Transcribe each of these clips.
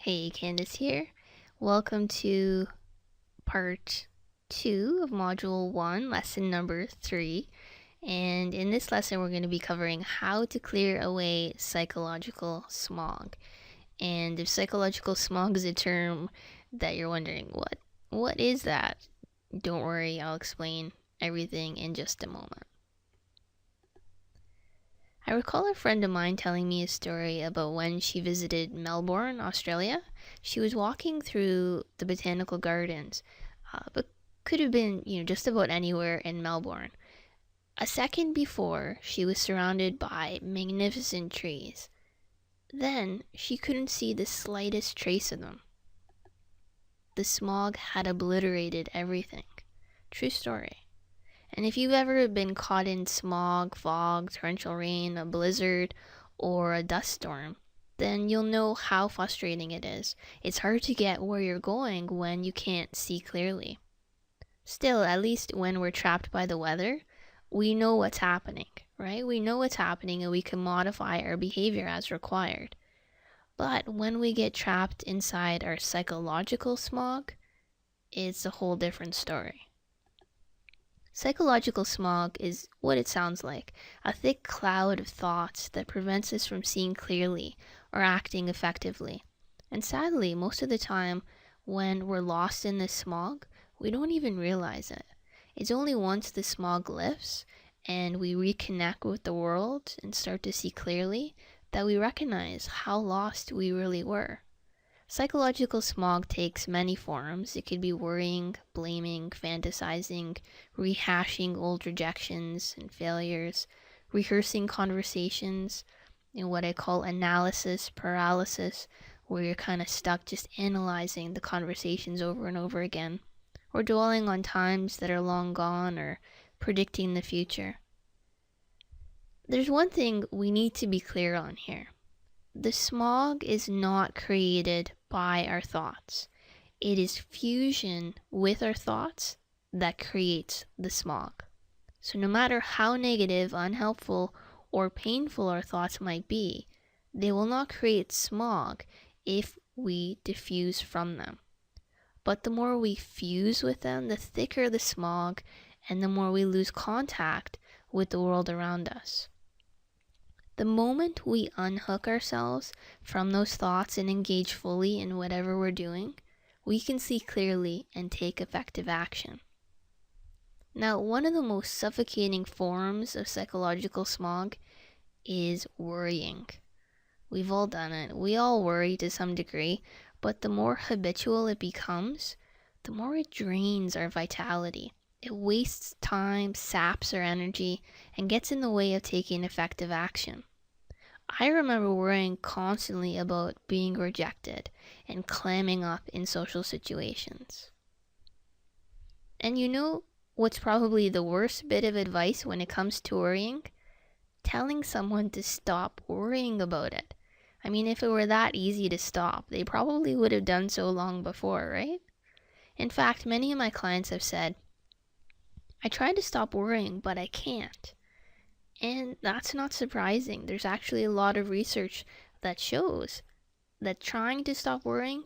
Hey, Candace here. Welcome to part 2 of Module 1, lesson number 3. And in this lesson, we're going to be covering how to clear away psychological smog. And if psychological smog is a term that you're wondering, what is that? Don't worry, I'll explain everything in just a moment. I recall a friend of mine telling me a story about when she visited Melbourne, Australia. She was walking through the botanical gardens, but could have been, just about anywhere in Melbourne. A second before, she was surrounded by magnificent trees. Then, she couldn't see the slightest trace of them. The smog had obliterated everything. True story. And if you've ever been caught in smog, fog, torrential rain, a blizzard, or a dust storm, then you'll know how frustrating it is. It's hard to get where you're going when you can't see clearly. Still, at least when we're trapped by the weather, we know what's happening, right? We know what's happening and we can modify our behavior as required. But when we get trapped inside our psychological smog, it's a whole different story. Psychological smog is what it sounds like, a thick cloud of thoughts that prevents us from seeing clearly or acting effectively. And sadly, most of the time, when we're lost in this smog, we don't even realize it. It's only once the smog lifts and we reconnect with the world and start to see clearly that we recognize how lost we really were. Psychological smog takes many forms. It could be worrying, blaming, fantasizing, rehashing old rejections and failures, rehearsing conversations, and what I call analysis paralysis, where you're kind of stuck just analyzing the conversations over and over again, or dwelling on times that are long gone, or predicting the future. There's one thing we need to be clear on here. The smog is not created by our thoughts. It is fusion with our thoughts that creates the smog. So no matter how negative, unhelpful, or painful our thoughts might be, they will not create smog if we diffuse from them. But the more we fuse with them, the thicker the smog, and the more we lose contact with the world around us. The moment we unhook ourselves from those thoughts and engage fully in whatever we're doing, we can see clearly and take effective action. Now, one of the most suffocating forms of psychological smog is worrying. We've all done it. We all worry to some degree, but the more habitual it becomes, the more it drains our vitality. It wastes time, saps our energy, and gets in the way of taking effective action. I remember worrying constantly about being rejected and clamming up in social situations. And you know what's probably the worst bit of advice when it comes to worrying? Telling someone to stop worrying about it. I mean, if it were that easy to stop, they probably would have done so long before, right? In fact, many of my clients have said, I tried to stop worrying, but I can't. And that's not surprising. There's actually a lot of research that shows that trying to stop worrying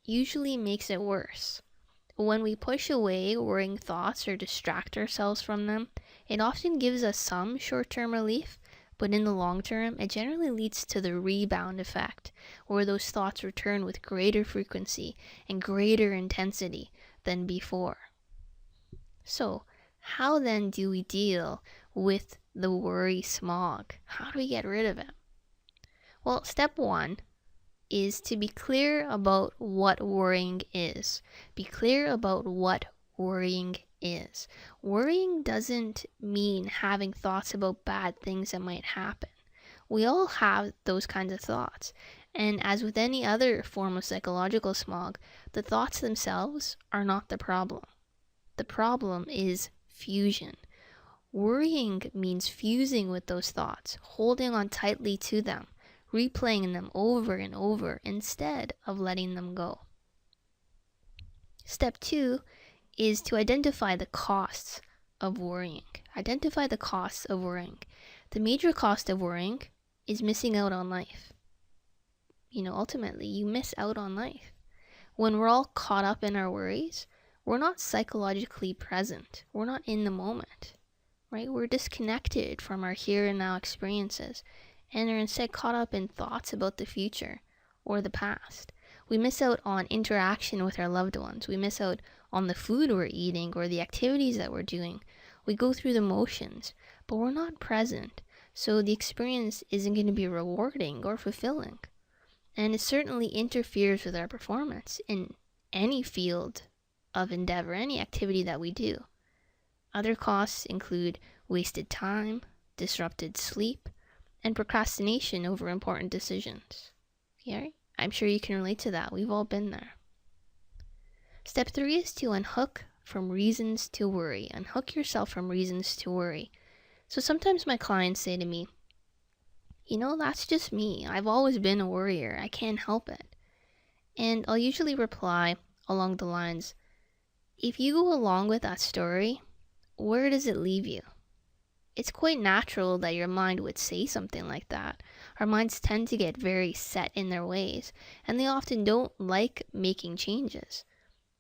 usually makes it worse. When we push away worrying thoughts or distract ourselves from them, it often gives us some short-term relief, but in the long term, it generally leads to the rebound effect, where those thoughts return with greater frequency and greater intensity than before. So, how then do we deal with the worry smog? How do we get rid of it? Well, step 1 is to be clear about what worrying is. Be clear about what worrying is. Worrying doesn't mean having thoughts about bad things that might happen. We all have those kinds of thoughts. And as with any other form of psychological smog, the thoughts themselves are not the problem. The problem is fusion. Worrying means fusing with those thoughts, holding on tightly to them, replaying them over and over instead of letting them go. Step 2 is to identify the costs of worrying. Identify the costs of worrying. The major cost of worrying is missing out on life. ultimately you miss out on life. When we're all caught up in our worries, we're not psychologically present. We're not in the moment, right? We're disconnected from our here and now experiences and are instead caught up in thoughts about the future or the past. We miss out on interaction with our loved ones. We miss out on the food we're eating or the activities that we're doing. We go through the motions, but we're not present. So the experience isn't going to be rewarding or fulfilling. And it certainly interferes with our performance in any field of endeavor, any activity that we do. Other costs include wasted time, disrupted sleep, and procrastination over important decisions. Yeah, I'm sure you can relate to that. We've all been there. Step 3 is to unhook from reasons to worry. Unhook yourself from reasons to worry. So sometimes my clients say to me, that's just me. I've always been a worrier. I can't help it. And I'll usually reply along the lines, if you go along with that story, where does it leave you? It's quite natural that your mind would say something like that. Our minds tend to get very set in their ways, and they often don't like making changes.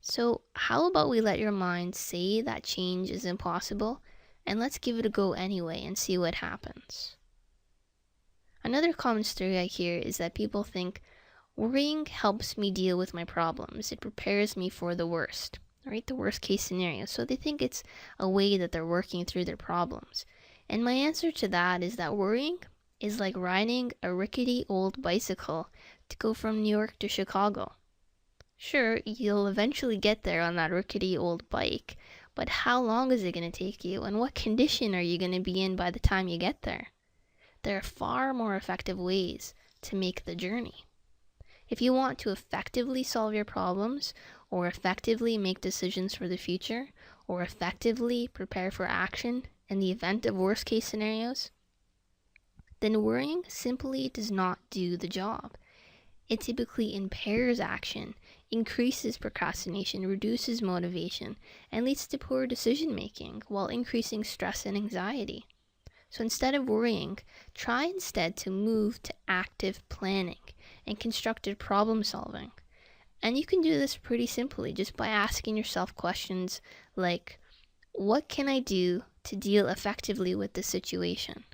So how about we let your mind say that change is impossible, and let's give it a go anyway and see what happens. Another common story I hear is that people think, worrying helps me deal with my problems. It prepares me for the worst, right? The worst case scenario. So they think it's a way that they're working through their problems. And my answer to that is that worrying is like riding a rickety old bicycle to go from New York to Chicago. Sure, you'll eventually get there on that rickety old bike, but how long is it going to take you, and what condition are you going to be in by the time you get there? There are far more effective ways to make the journey. If you want to effectively solve your problems, or effectively make decisions for the future, or effectively prepare for action in the event of worst case scenarios, then worrying simply does not do the job. It typically impairs action, increases procrastination, reduces motivation, and leads to poor decision making while increasing stress and anxiety. So instead of worrying, try instead to move to active planning and constructive problem solving. And you can do this pretty simply just by asking yourself questions like, what can I do to deal effectively with the situation?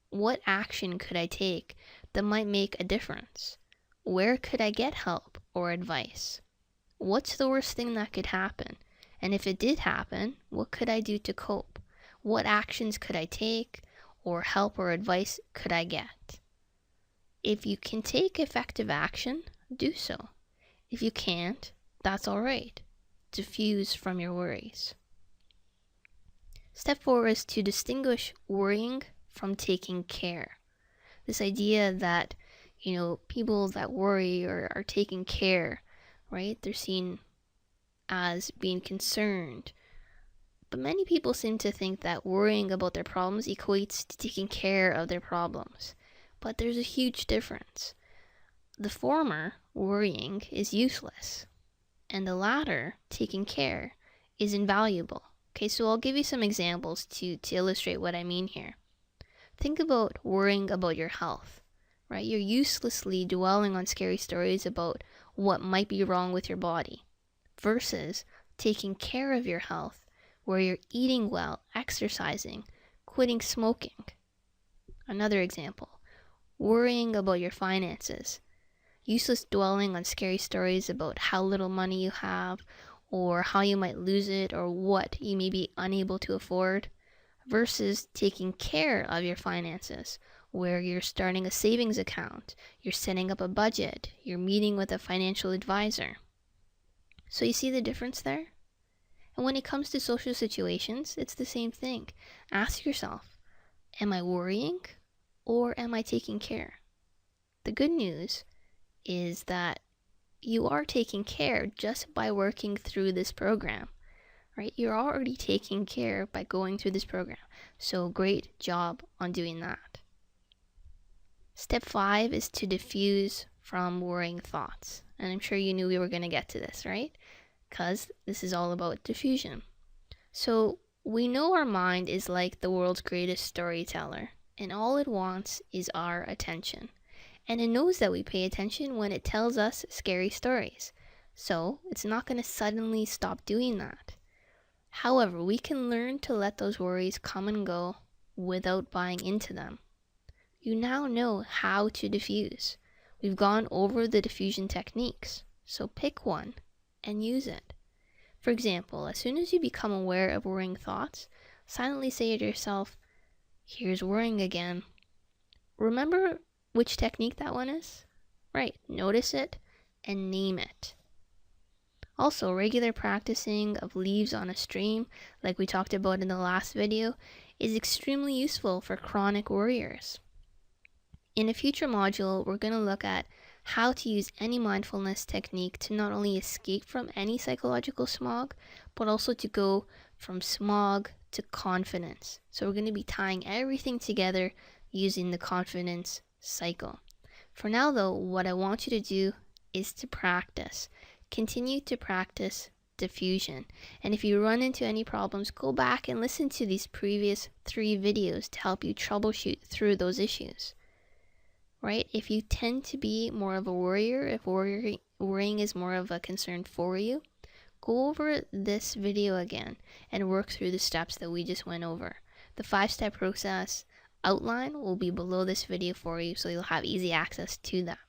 What action could I take that might make a difference? Where could I get help or advice? What's the worst thing that could happen? And if it did happen, what could I do to cope? What actions could I take, or help or advice could I get? If you can take effective action, do so. If you can't, that's all right. Diffuse from your worries. Step 4 is to distinguish worrying from taking care. This idea that, people that worry or are taking care, right? They're seen as being concerned. But many people seem to think that worrying about their problems equates to taking care of their problems. But there's a huge difference. The former, worrying, is useless. And the latter, taking care, is invaluable. Okay, so I'll give you some examples to illustrate what I mean here. Think about worrying about your health, right? You're uselessly dwelling on scary stories about what might be wrong with your body, versus taking care of your health, where you're eating well, exercising, quitting smoking. Another example, worrying about your finances. Useless dwelling on scary stories about how little money you have, or how you might lose it, or what you may be unable to afford, versus taking care of your finances, where you're starting a savings account, you're setting up a budget, you're meeting with a financial advisor. So you see the difference there? And when it comes to social situations, it's the same thing. Ask yourself, am I worrying or am I taking care? The good news is that you are taking care just by working through this program, right? You're already taking care by going through this program. So great job on doing that. Step 5 is to diffuse from worrying thoughts. And I'm sure you knew we were going to get to this, right? Because this is all about diffusion. So we know our mind is like the world's greatest storyteller, and all it wants is our attention. and it knows that we pay attention when it tells us scary stories. So it's not going to suddenly stop doing that. However, we can learn to let those worries come and go without buying into them. You now know how to diffuse. We've gone over the diffusion techniques, so pick one and use it. For example, as soon as you become aware of worrying thoughts, silently say to yourself, "Here's worrying again." Remember which technique that one is? Right, notice it and name it. Also, regular practicing of leaves on a stream, like we talked about in the last video, is extremely useful for chronic worriers. In a future module, we're going to look at how to use any mindfulness technique to not only escape from any psychological smog, but also to go from smog to confidence. So we're going to be tying everything together using the confidence cycle. For now though, what I want you to do is to practice. Continue to practice diffusion. And if you run into any problems, go back and listen to these previous 3 videos to help you troubleshoot through those issues. Right? If you tend to be more of a worrier, if worrying is more of a concern for you, go over this video again and work through the steps that we just went over. The 5-step process outline will be below this video for you, so you'll have easy access to that.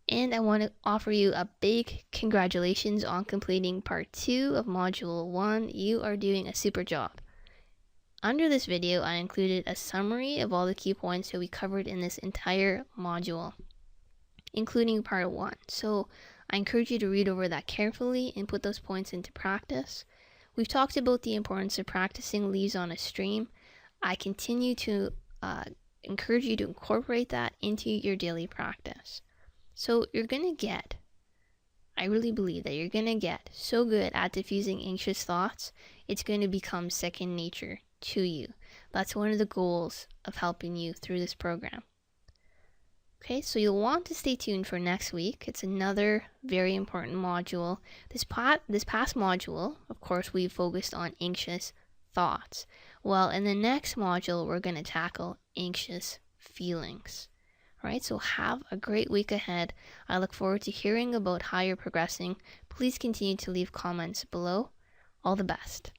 And I want to offer you a big congratulations on completing part 2 of module 1. You are doing a super job. Under this video, I included a summary of all the key points that we covered in this entire module, including part 1. So I encourage you to read over that carefully and put those points into practice. We've talked about the importance of practicing leaves on a stream. I continue to encourage you to incorporate that into your daily practice. So you're going to get, I really believe that you're going to get so good at diffusing anxious thoughts, it's going to become second nature to you. That's one of the goals of helping you through this program. Okay, so you'll want to stay tuned for next week. It's another very important module. This past module, of course, we focused on anxious thoughts. Well, in the next module, we're going to tackle anxious feelings. Right, so have a great week ahead. I look forward to hearing about how you're progressing. Please continue to leave comments below. All the best.